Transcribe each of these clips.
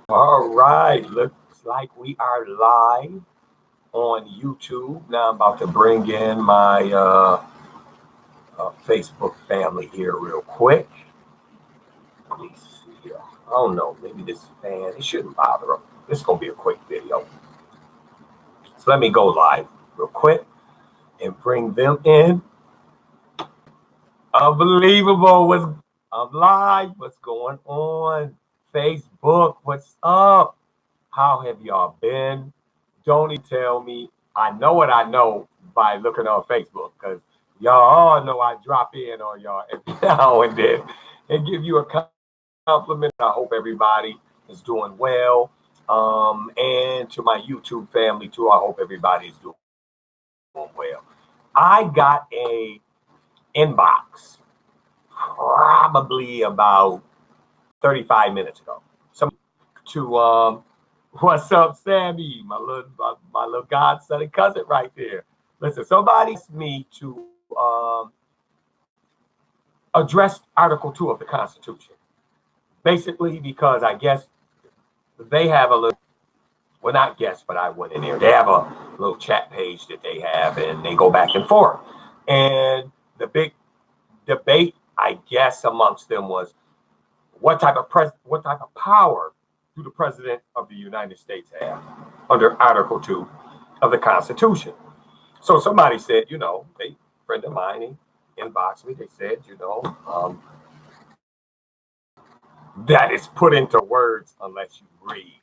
All right, looks like we are live on YouTube. Now I'm about to bring in my Facebook family here real quick. Let me see here. I don't know, maybe this fan, it shouldn't bother them. This is going to be a quick video. So let me go live real quick and bring them in. Unbelievable. I'm live. What's going on? Facebook, what's up? How have y'all been? Don't tell me. I know what I know by looking on Facebook, because y'all all know I drop in on y'all every now and then and give you a compliment. I hope everybody is doing well. And to my YouTube family too, I hope everybody's doing well. I got a inbox probably about 35 minutes ago. Some to what's up, Sammy? My little godson and cousin right there. Listen, somebody asked me to address Article 2 of the Constitution. Basically, because I guess they have a little, well, not guess, but I went in there. They have a little chat page that they have, and they go back and forth. And the big debate, I guess, amongst them was what type of power do the President of the United States have under Article 2 of the Constitution? So somebody said, a friend of mine inboxed me. They said, that is put into words unless you read.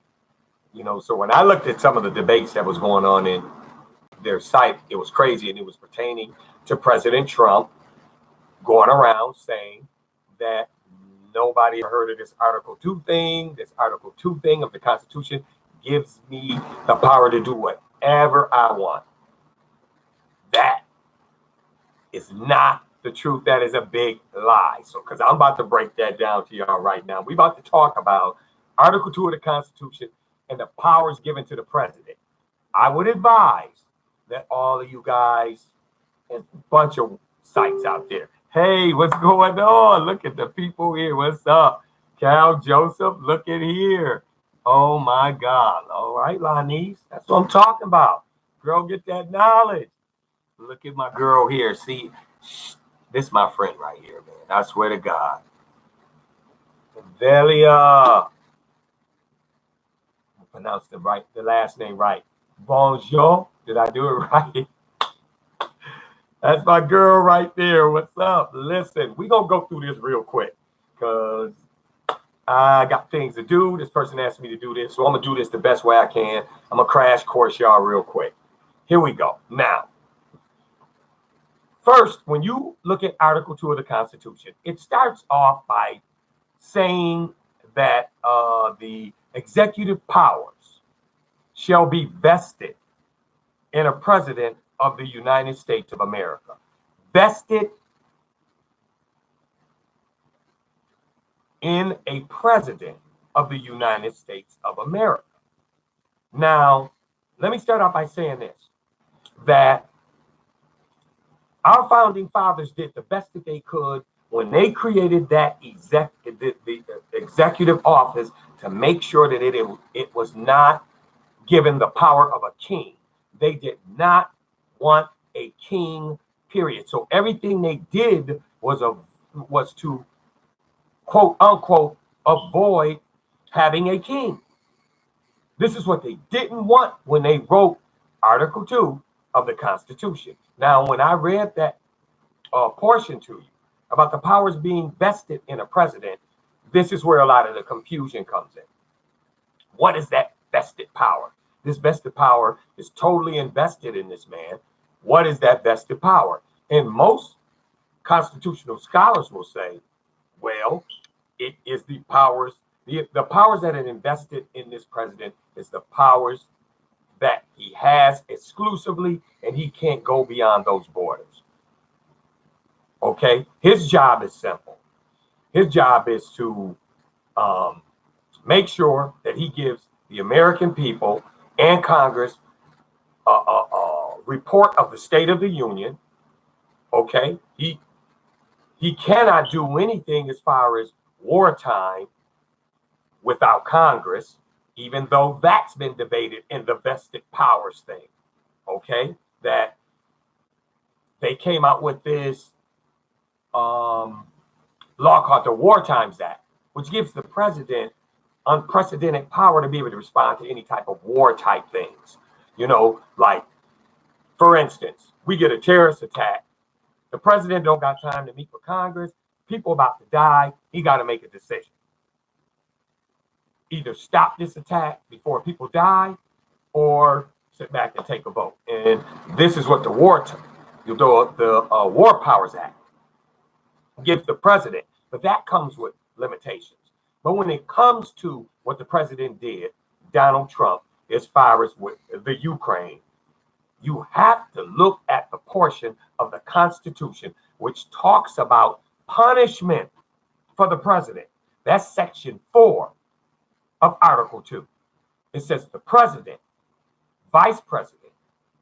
So when I looked at some of the debates that was going on in their site, it was crazy, and it was pertaining to President Trump going around saying that nobody heard of this Article 2 thing. This Article 2 thing of the Constitution gives me the power to do whatever I want. That is not the truth. That is a big lie. So, because I'm about to break that down to y'all right now. We're about to talk about Article 2 of the Constitution and the powers given to the president. I would advise that all of you guys, and a bunch of sites out there, hey, what's going on? Look at the people here. What's up? Cal Joseph, look at here. Oh, my God. All right, Lanice, that's what I'm talking about. Girl, get that knowledge. Look at my girl here. See, this is my friend right here, man. I swear to God. Velia. I pronounced the last name right. Bonjour. Did I do it right? That's my girl right there. What's up? Listen, we're going to go through this real quick because I got things to do. This person asked me to do this, so I'm going to do this the best way I can. I'm going to crash course y'all real quick. Here we go. Now, first, when you look at Article 2 of the Constitution, it starts off by saying that the executive powers shall be vested in a president of the United States of America. Vested in a president of the United States of America. Now, let me start off by saying this, that our founding fathers did the best that they could when they created that the executive office to make sure that it was not given the power of a king. They did not want a king, period. So everything they did was to, quote unquote, avoid having a king. This is what they didn't want when they wrote Article 2 of the Constitution. Now, when I read that portion to you about the powers being vested in a president, this is where a lot of the confusion comes in. What is that vested power? This vested power is totally invested in this man. What is that vested power? And most constitutional scholars will say, well, it is the powers, the powers that are invested in this president is the powers that he has exclusively, and he can't go beyond those borders. Okay? His job is simple. His job is to make sure that he gives the American people and Congress a report of the State of the Union. Okay? He cannot do anything as far as wartime without Congress. even though that's been debated in the vested powers thing, okay, that they came out with this law called the War Times Act, which gives the president unprecedented power to be able to respond to any type of war type things. Like, for instance, we get a terrorist attack. The president don't got time to meet with Congress. People about to die. He got to make a decision. Either stop this attack before people die, or sit back and take a vote. And this is what the War Powers Act gives the president. But that comes with limitations. But when it comes to what the president did, Donald Trump, as far as with the Ukraine, you have to look at the portion of the Constitution which talks about punishment for the president. That's Section 4 of Article 2. It says the president, vice president,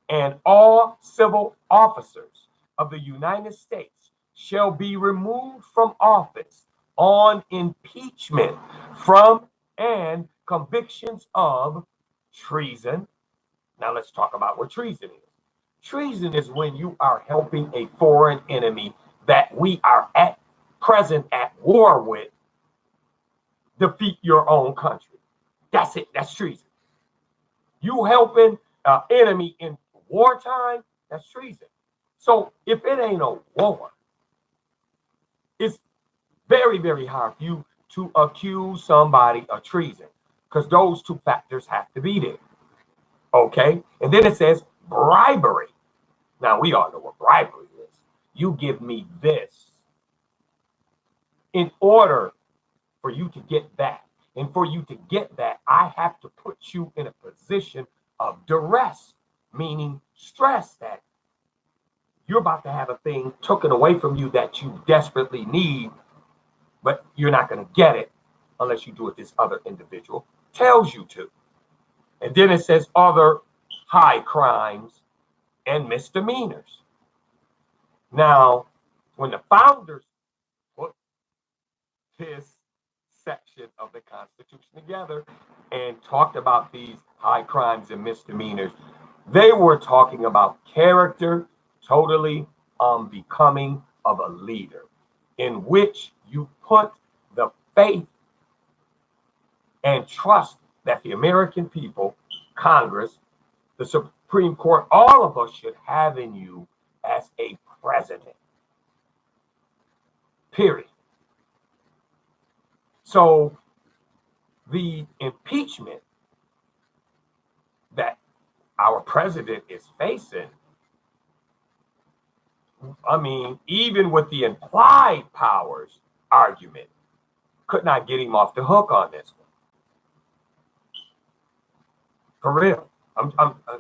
and all civil officers of the United States shall be removed from office on impeachment from and convictions of treason. Now let's talk about what treason is. Treason is when you are helping a foreign enemy that we are at present at war with defeat your own country. That's it. That's treason. You helping an enemy in wartime, that's treason. So if it ain't a war, it's very, very hard for you to accuse somebody of treason, because those two factors have to be there. Okay? And then it says bribery. Now, we all know what bribery is. You give me this in order for you to get that. And for you to get that, I have to put you in a position of duress, meaning stress, that you're about to have a thing taken away from you that you desperately need, but you're not going to get it unless you do what this other individual tells you to. And then it says other high crimes and misdemeanors. Now, when the founders put this section of the Constitution together and talked about these high crimes and misdemeanors, they were talking about character totally unbecoming of a leader, in which you put the faith and trust that the American people, Congress, the Supreme Court, all of us should have in you as a president. Period. So the impeachment that our president is facing, I mean, even with the implied powers argument, could not get him off the hook on this one. For real.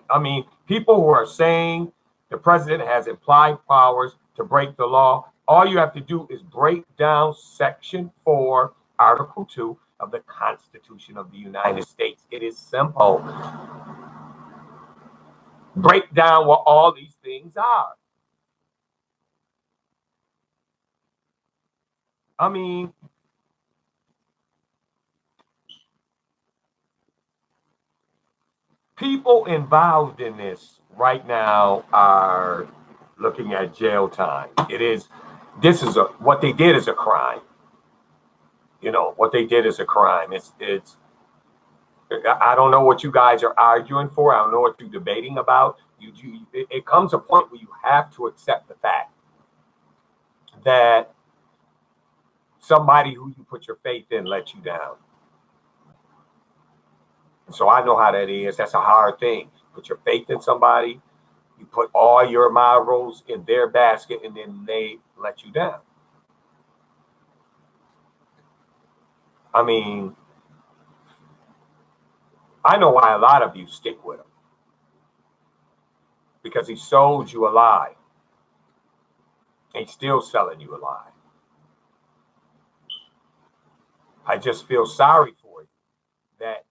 I mean, people who are saying the president has implied powers to break the law, all you have to do is break down Section 4, Article 2 of the Constitution of the United States. It is simple. Break down what all these things are. I mean, people involved in this right now are looking at jail time. What they did is a crime. What they did is a crime. I don't know what you guys are arguing for. I don't know what you're debating about. It comes a point where you have to accept the fact that somebody who you put your faith in let you down. So I know how that is. That's a hard thing. Put your faith in somebody, you put all your morals in their basket, and then they let you down. I mean, I know why a lot of you stick with him. Because he sold you a lie. He's still selling you a lie. I just feel sorry for you that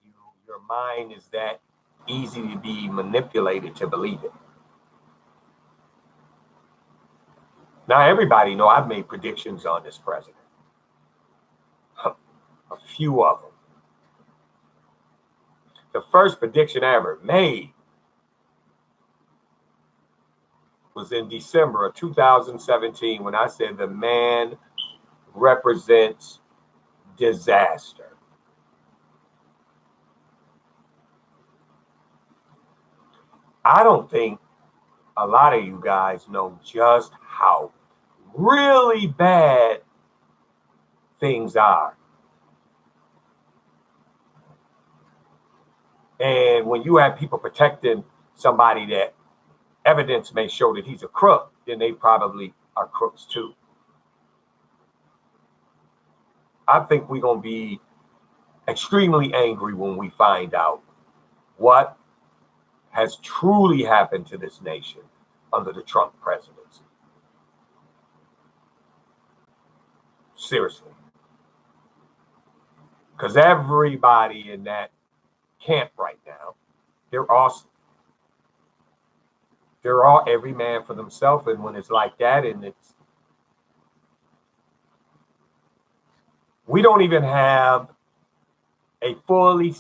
your mind is that easy to be manipulated to believe it. Now, everybody know I've made predictions on this president. A few of them. the first prediction I ever made was in December of 2017 when I said the man represents disaster. I don't think a lot of you guys know just how really bad things are. And when you have people protecting somebody that evidence may show that he's a crook, then they probably are crooks too. I think we're going to be extremely angry when we find out what has truly happened to this nation under the Trump presidency. Seriously. Because everybody in that camp right now, they're all every man for themselves. And when it's like that, and we don't even have a fully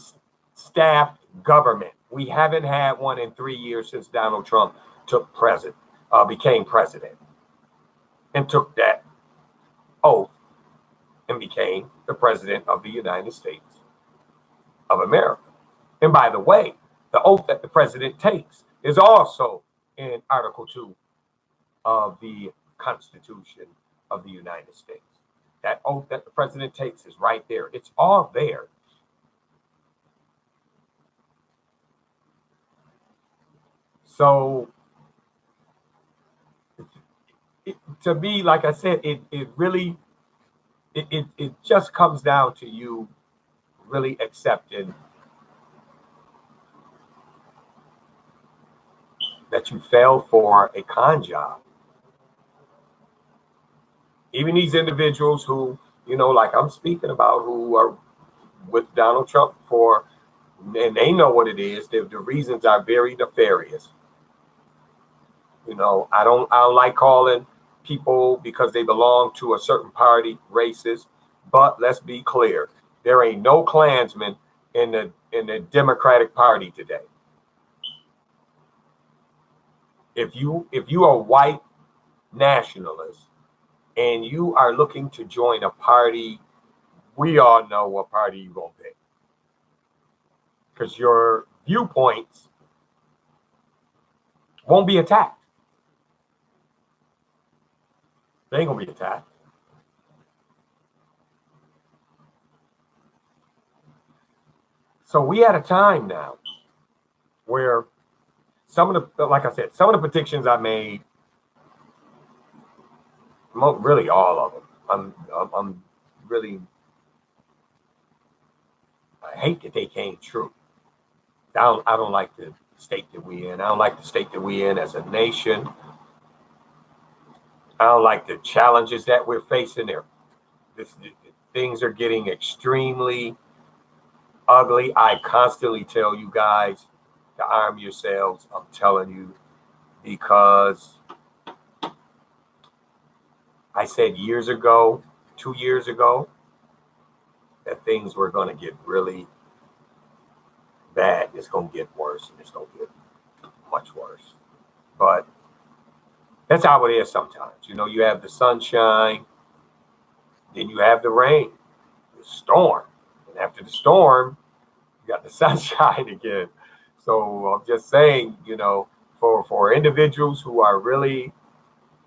staffed government. We haven't had one in 3 years since Donald Trump became president and took that oath and became the president of the United States of America. And by the way, the oath that the president takes is also in Article 2 of the Constitution of the United States. That oath that the president takes is right there. It's all there. So to me, like I said, it really just comes down to you really accepting that you failed for a con job. Even these individuals who, like I'm speaking about, who are with Donald Trump and they know what it is. The reasons are very nefarious. I don't like calling people because they belong to a certain party racist, but let's be clear. There ain't no Klansmen in the Democratic Party today. If you are white nationalist and you are looking to join a party, we all know what party you're going to pick. Because your viewpoints won't be attacked. They ain't going to be attacked. So we had a time now where like I said, some of the predictions I made, really all of them, I'm really, I hate that they came true. I don't like the state that we in. I don't like the state that we in as a nation. I don't like the challenges that we're facing there. Things are getting extremely ugly. I constantly tell you guys to arm yourselves. I'm telling you, because I said 2 years ago, that things were going to get really bad. It's going to get worse, and it's going to get much worse. But that's how it is sometimes. You have the sunshine, then you have the rain, the storm. And after the storm, you got the sunshine again. So I'm just saying, for individuals who are really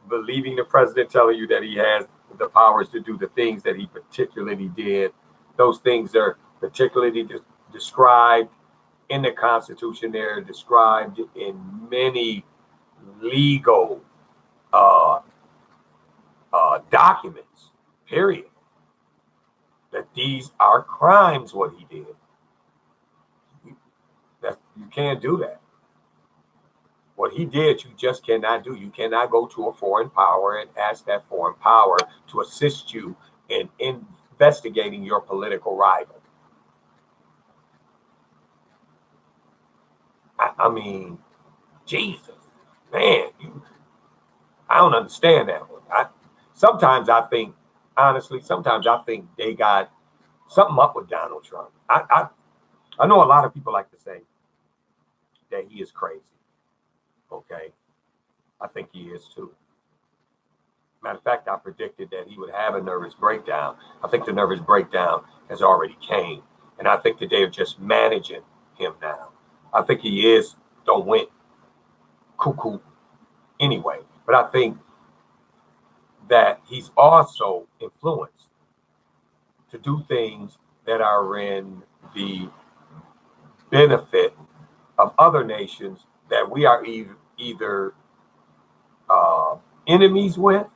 believing the president telling you that he has the powers to do the things that he particularly did, those things are particularly described in the Constitution. They're described in many legal documents, period. That these are crimes, what he did. You can't do that. What he did, you just cannot do. You cannot go to a foreign power and ask that foreign power to assist you in investigating your political rival. I mean, Jesus, man, I don't understand that one. Sometimes I think they got something up with Donald Trump. I know a lot of people like to say that he is crazy. Okay. I think he is too. Matter of fact, I predicted that he would have a nervous breakdown. I think the nervous breakdown has already came. And I think that they're just managing him now. I think he is, don't went cuckoo anyway. But I think that he's also influenced to do things that are in the benefit of other nations that we are either enemies with,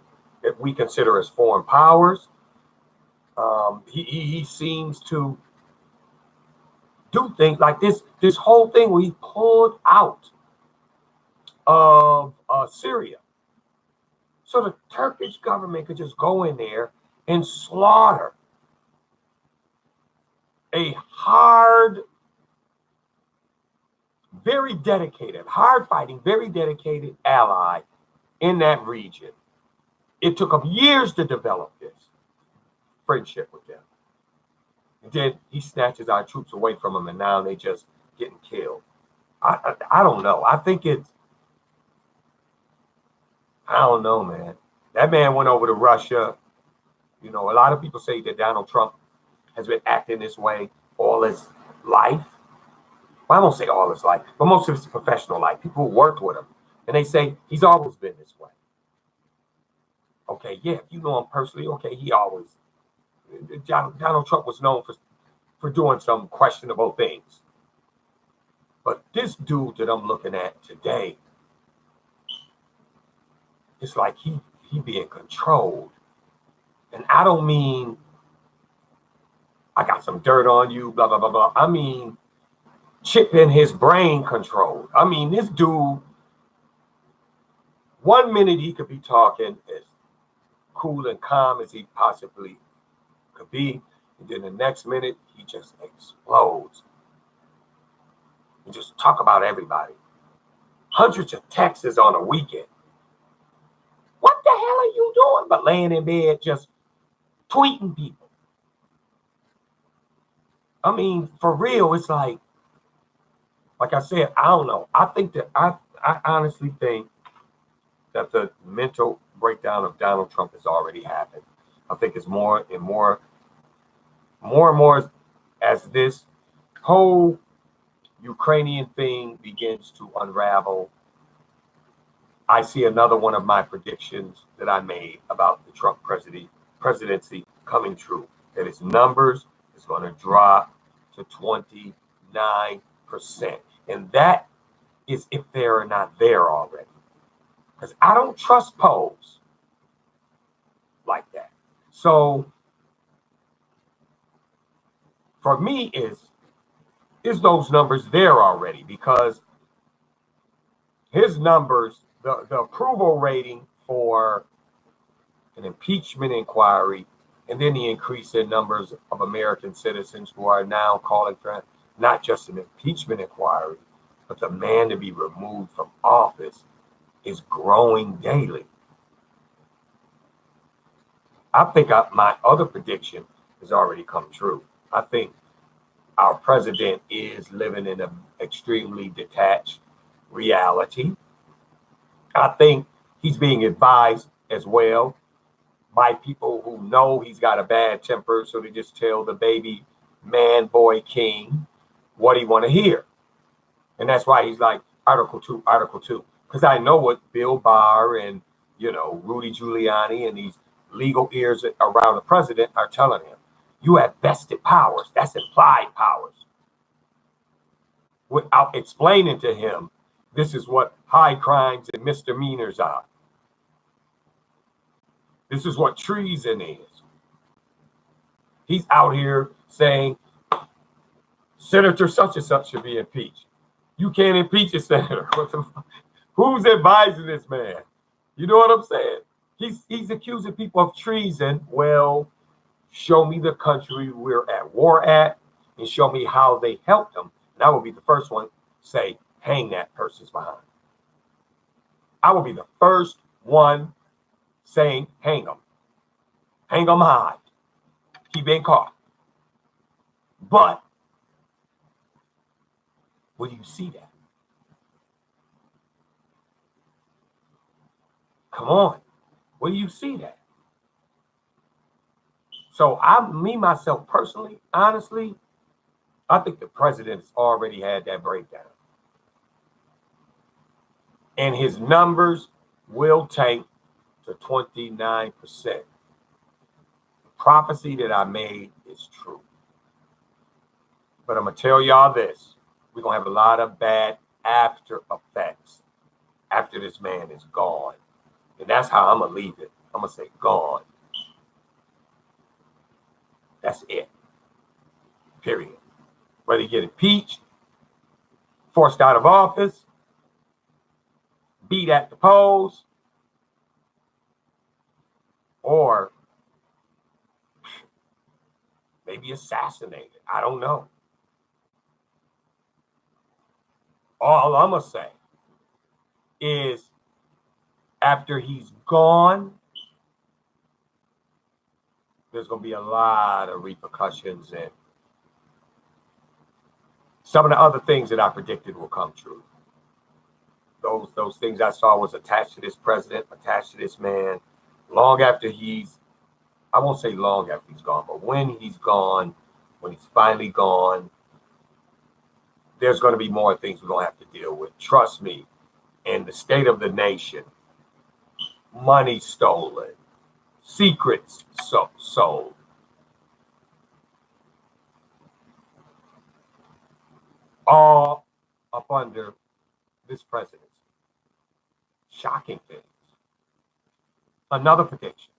that we consider as foreign powers. He seems to do things like this whole thing where he pulled out of Syria. So the Turkish government could just go in there and slaughter a very dedicated, hard fighting, very dedicated ally in that region. It took them years to develop this friendship with them. And then he snatches our troops away from them, and now they just getting killed. I don't know. I don't know, man. That man went over to Russia. You know, a lot of people say that Donald Trump has been acting this way all his life. Well, I won't say all his life, but most of his professional life. People who worked with him, and they say he's always been this way. Okay, yeah, if you know him personally, okay, he always. Donald Trump was known for doing some questionable things. But this dude that I'm looking at today, it's like he being controlled. And I don't mean I got some dirt on you, blah, blah, blah, blah. I mean chip in his brain controlled. I mean, this dude, 1 minute he could be talking as cool and calm as he possibly could be. And then the next minute, he just explodes. And just talk about everybody. Hundreds of texts on a weekend. What the hell are you doing? But laying in bed just tweeting people. I mean, for real, it's like I said, I don't know. I think that I honestly think that the mental breakdown of Donald Trump has already happened. I think it's more and more as this whole Ukrainian thing begins to unravel. I see another one of my predictions that I made about the Trump presidency coming true. That his numbers is going to drop to 29%. And that is if they're not there already. Because I don't trust polls like that. So for me, is those numbers there already? Because his numbers, the approval rating for an impeachment inquiry, and then the increase in numbers of American citizens who are now calling for not just an impeachment inquiry, but the man to be removed from office is growing daily. I think my other prediction has already come true. I think our president is living in an extremely detached reality. I think he's being advised as well by people who know he's got a bad temper, so they just tell the baby man, boy, king what he want to hear. And that's why he's like, Article 2, Article 2. Because I know what Bill Barr and, Rudy Giuliani and these legal ears around the president are telling him. You have vested powers. That's implied powers. Without explaining to him, this is what high crimes and misdemeanors are. This is what treason is. He's out here saying, Senator such and such should be impeached. You can't impeach a senator. Who's advising this man? You know what I'm saying? He's accusing people of treason. Well, show me the country we're at war at and show me how they helped them. And I will be the first one to say, hang that person's behind. I will be the first one saying, hang them. Hang them high. He been caught. But Where do you see that? Come on. Where do you see that? So myself personally, honestly, I think the president has already had that breakdown. And his numbers will tank to 29%. The prophecy that I made is true. But I'm going to tell y'all this. We're going to have a lot of bad after effects after this man is gone. And that's how I'm going to leave it. I'm going to say gone. That's it. Period. Whether you get impeached, forced out of office, beat at the polls, or maybe assassinated. I don't know. All I'm going to say is after he's gone, there's going to be a lot of repercussions, and some of the other things that I predicted will come true. Those things I saw was attached to this president, attached to this man, long after I won't say long after he's gone, but when he's gone, when he's finally gone, there's going to be more things we're going to have to deal with. Trust me, in the state of the nation, money stolen, secrets sold. All up under this presidency. Shocking things. Another prediction.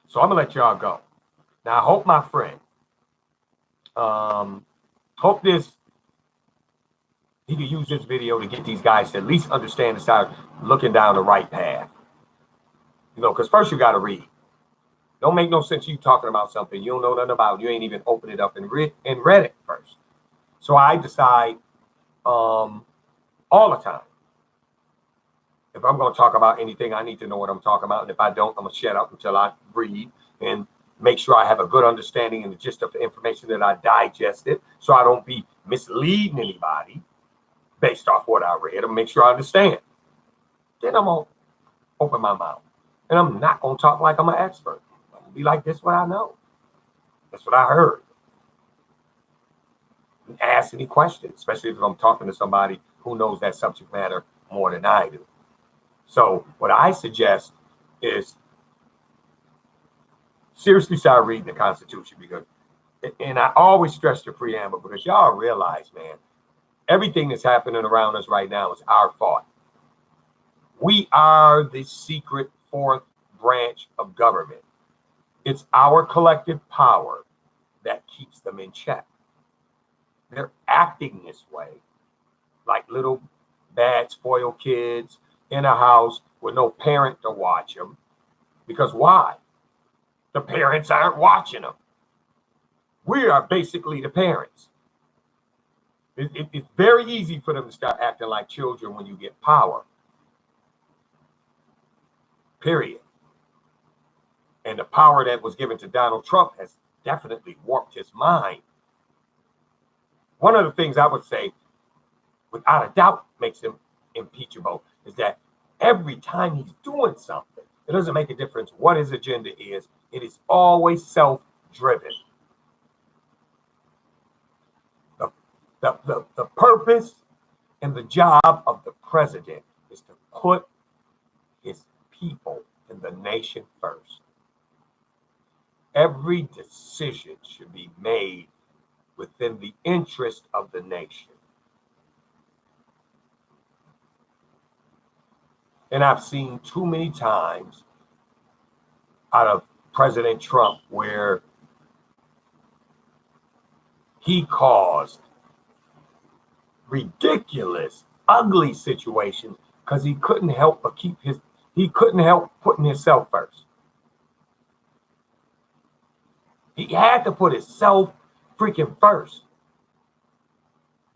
So I'm going to let y'all go. Now, I hope my friend, he could use this video to get these guys to at least understand and start looking down the right path. Because first you got to read. Don't make no sense you talking about something you don't know nothing about. You ain't even opened it up and read it first. So I decide all the time, if I'm going to talk about anything, I need to know what I'm talking about. And if I don't, I'm going to shut up until I read and make sure I have a good understanding and the gist of the information that I digested, so I don't be misleading anybody based off what I read, and make sure I understand. Then I'm going to open my mouth. And I'm not going to talk like I'm an expert. I'm going to be like, this is what I know. That's what I heard. And ask any questions, especially if I'm talking to somebody who knows that subject matter more than I do. So what I suggest is seriously start reading the Constitution, because, and I always stress the preamble, because y'all realize, man, everything that's happening around us right now is our fault. We are the secret fourth branch of government. It's our collective power that keeps them in check. They're acting this way like little bad spoiled kids in a house with no parent to watch them. Because why? The parents aren't watching them. We are basically the parents. It's very easy for them to start acting like children when you get power. Period. And the power that was given to Donald Trump has definitely warped his mind. One of the things I would say, without a doubt, makes him impeachable is that every time he's doing something, it doesn't make a difference what his agenda is. It is always self-driven. The purpose and the job of the president is to put his people and the nation first. Every decision should be made within the interest of the nation. And I've seen too many times out of President Trump where he caused ridiculous, ugly situations because he couldn't help but he couldn't help putting himself first. He had to put himself freaking first.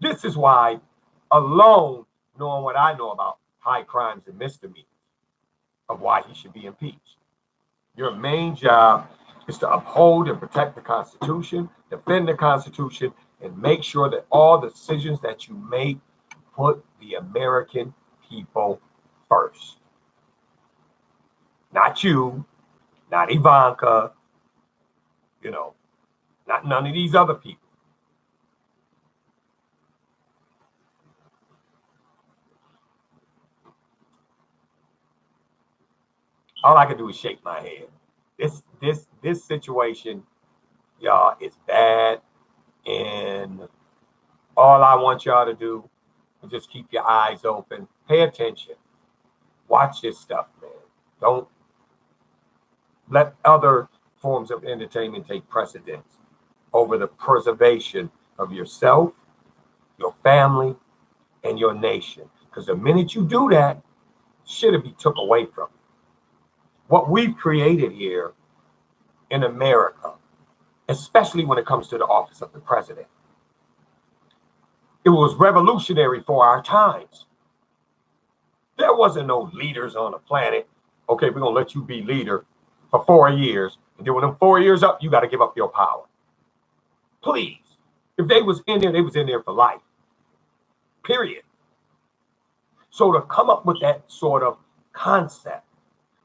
This is why, alone, knowing what I know about high crimes and misdemeanors, of why he should be impeached. Your main job is to uphold and protect the Constitution, defend the Constitution, and make sure that all decisions that you make put the American people first. Not you, not Ivanka, not none of these other people. All I can do is shake my head. This situation, y'all, is bad, and all I want y'all to do is just keep your eyes open, pay attention, watch this stuff, man. Don't let other forms of entertainment take precedence over the preservation of yourself, your family, and your nation. Because the minute you do that, shit'll be took away from you. What we've created here in America, especially when it comes to the office of the president, it was revolutionary for our times. There wasn't no leaders on the planet. Okay, we're going to let you be leader for 4 years. And then when them 4 years up, you got to give up your power. Please. If they was in there, they was in there for life. Period. So to come up with that sort of concept,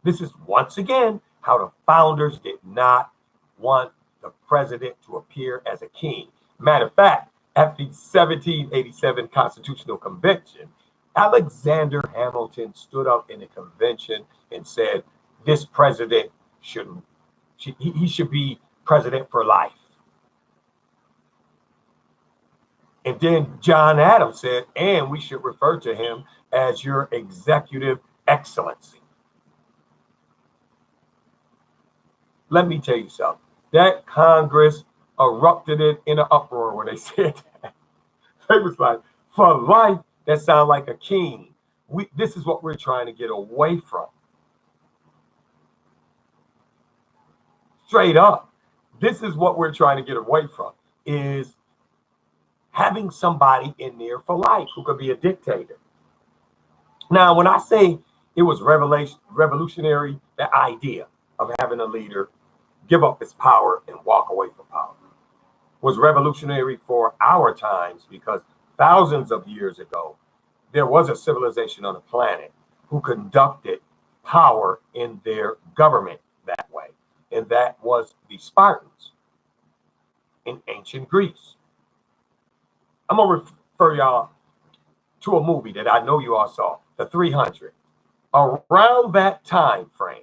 this is once again how the founders did not want the president to appear as a king. Matter of fact, at the 1787 Constitutional Convention, Alexander Hamilton stood up in a convention and said, this president should be president for life. And then John Adams said, and we should refer to him as your executive excellency. Let me tell you something. That Congress erupted it in an uproar when they said that. They was like, for life, that sounds like a king. This is what we're trying to get away from. Straight up. This is what we're trying to get away from, is having somebody in there for life who could be a dictator. Now, when I say it was revolutionary, the idea of having a leader give up his power and walk away from power was revolutionary for our times, because thousands of years ago, there was a civilization on the planet who conducted power in their government that way. And that was the Spartans in ancient Greece. I'm going to refer y'all to a movie that I know you all saw, The 300. Around that time frame,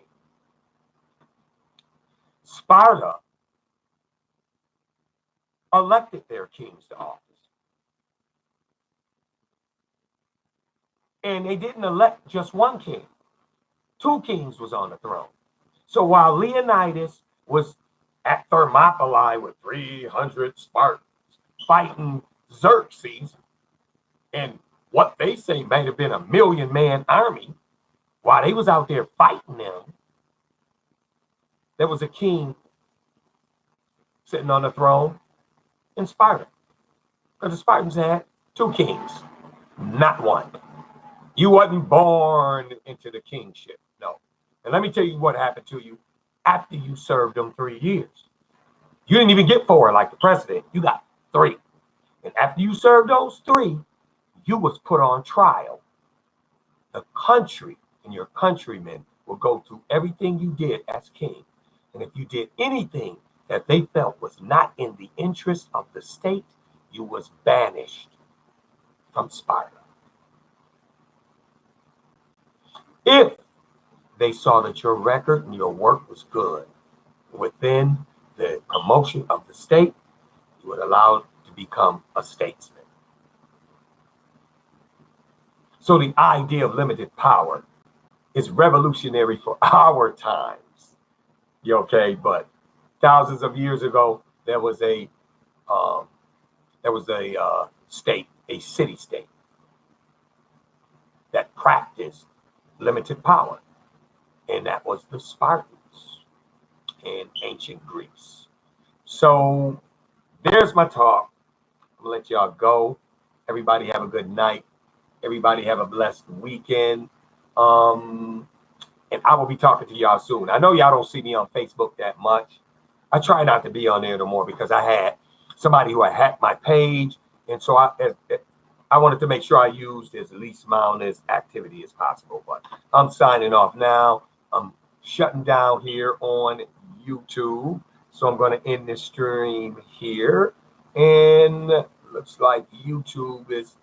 Sparta elected their kings to office. And they didn't elect just one king. 2 kings was on the throne. So while Leonidas was at Thermopylae with 300 Spartans fighting Xerxes, and what they say might have been a 1,000,000-man army, while they was out there fighting them, there was a king sitting on the throne in Sparta. Because the Spartans had 2 kings, not one. You wasn't born into the kingship, no. And let me tell you what happened to you after you served them 3 years. You didn't even get 4 like the president. You got 3. And after you served those 3, you was put on trial. The country and your countrymen will go through everything you did as king. And if you did anything that they felt was not in the interest of the state, you was banished from Sparta. If they saw that your record and your work was good within the promotion of the state, you were allowed to become a statesman. So the idea of limited power is revolutionary for our times. You okay? But thousands of years ago, there was a state, a city-state that practiced limited power, and that was the Spartans in ancient Greece. So there's my talk. I'm gonna let y'all go. Everybody have a good night. Everybody have a blessed weekend. And I will be talking to y'all soon. I know y'all don't see me on Facebook that much, I try not to be on there no more because I had somebody who had hacked my page, and so I wanted to make sure I used as least amount of activity as possible. But I'm signing off now. I'm shutting down here on YouTube, so I'm going to end this stream here, and looks like YouTube is